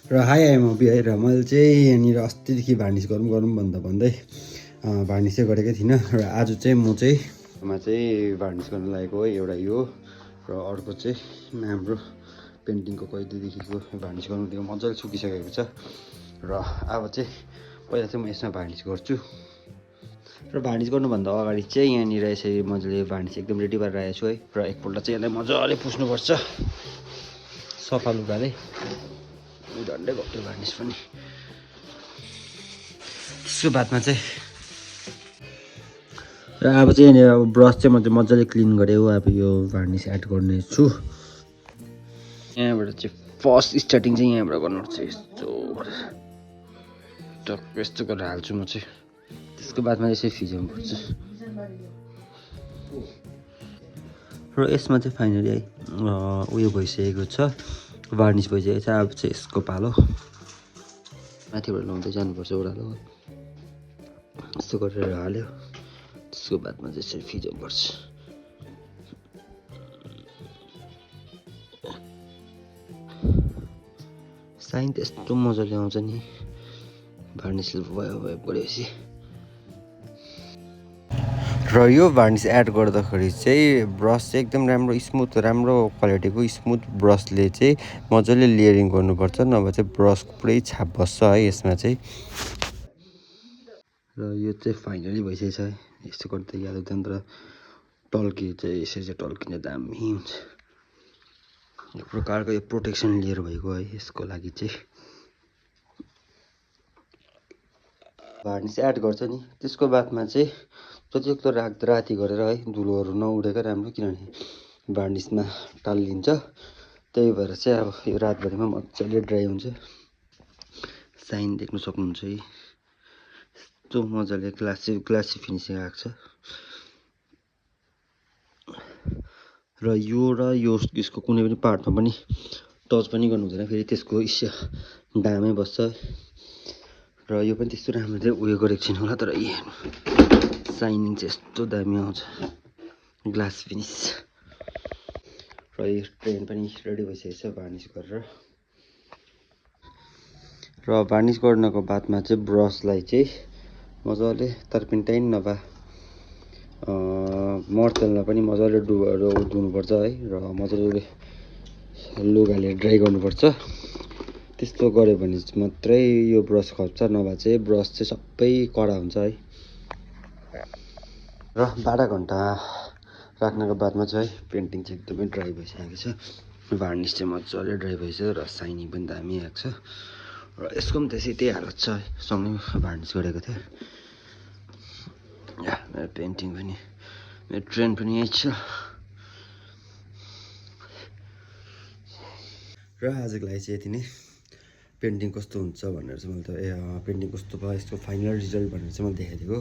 र high I'm hobby है। र मैले चाहिँ यहाँनिर अस्तिदेखि भार्निस गरौँ भन्दै भार्निसै गरेकै थिइनँ। र आज चाहिँ म चाहिँ भार्निस गर्न लागेको है। एउटा यो र अर्को चाहिँ हाम्रो पेन्टिङको कहिलेदेखिको भार्निस गर्नु दिएको मजाले सुकिसकेको छ। र अब चाहिँ पहिला चाहिँ म यसमा भार्निस गर्छु। र भार्निस गर्नुभन्दा अगाडि चाहिँ यहाँनिर यसरी मजाले भार्निस एकदम रेडी गरेर राखेको छु है। र एकपल्ट चाहिँ यसलाई मजाले पुस्नुपर्छ सफा लुगाले। डल्लै गयो भार्निस पनि। त्यसको बादमा चाहिँ र अब चाहिँ यहाँनिर अब ब्रस चाहिँ म चाहिँ मजाले क्लिन गरेँ हो। अब यो भार्निस एड गर्ने छु। यहाँबाट चाहिँ फर्स्ट स्टार्टिङ चाहिँ यहाँबाट गर्नुपर्छ। यस्तो गरेर हाल्छु म चाहिँ। त्यसको बादमा यसरी फिजाउनु पर्छ। र यसमा चाहिँ फाइनली है उयो भइसकेको छ, भार्निस भइसकेको छ। अब चाहिँ यसको पालो माथिबाट लाउँदै जानुपर्छ ओह्रालो। यस्तो गरेर हाल्यो। त्यसको बादमा चाहिँ यसरी फिजाउनु पर्छ। साइन त यस्तो मजाले आउँछ नि भार्निसले वाइप गरेपछि। र यो भार्निस एड गर्दाखेरि चाहिँ ब्रस चाहिँ एकदम राम्रो स्मुथ, राम्रो क्वालिटीको स्मुथ ब्रसले चाहिँ मजाले लेयरिङ गर्नुपर्छ, नभए चाहिँ ब्रसको पुरै छाप बस्छ है यसमा चाहिँ। र यो चाहिँ फाइनली भइसकेको छ है। यस्तो गर्दा याद हुँदैन, तर टल्की चाहिँ यसरी चाहिँ टल्किने दामी हुन्छ। एक प्रकारको यो प्रोटेक्सन लेयर भएको है यसको लागि चाहिँ। भार्निस एड गर्छ नि, त्यसको बादमा चाहिँ जतिसक्दो राति गरेर है, धुलोहरू नउडेको राम्रो, किनभने भार्निसमा टालिन्छ। त्यही भएर चाहिँ अब यो रातभरिमा मजाले ड्राई हुन्छ। साइन देख्नु सक्नुहुन्छ है, यस्तो मजाले ग्लासी फिनिसिङ आएको छ। र यसको कुनै पनि पार्टमा पनि टच पनि गर्नु हुँदैन, फेरि त्यसको दामै बस्छ। र यो पनि त्यस्तो राम्रो चाहिँ उयो गरेको छैन होला, तर साइनिङ चाहिँ यस्तो दामी आउँछ, ग्लास फिनिस। र यो ट्रेन पनि रेडी भइसकेको छ भार्निस गरेर। र भार्निस गर्नको बादमा चाहिँ ब्रसलाई चाहिँ मजाले टर्पेन्टाइन नभए मर्तेलमा पनि मजाले धुनुपर्छ है। र मजाले लुगाले ड्राई गर्नुपर्छ। त्यस्तो गऱ्यो भने मात्रै यो ब्रस खप्छ, नभए चाहिँ ब्रस चाहिँ सबै कडा हुन्छ है। र 12 घन्टा राख्नको बादमा चाहिँ है पेन्टिङ चाहिँ एकदमै ड्राई भइसकेको छ। भार्निस चाहिँ मजाले ड्राई भइसक्यो र साइनिङ पनि दामी आएको छ। र यसको पनि त्यही हालत छ है, सँगै भार्निस गरेको थियो। मेरो पेन्टिङ पनि, मेरो ट्रेन पनि यही छ। र आजको लागि चाहिँ यति नै। पेन्टिङ कस्तो हुन्छ भनेर चाहिँ मैले पेन्टिङ कस्तो भयो, यसको फाइनल रिजल्ट भनेर चाहिँ मैले देखाइदिएको।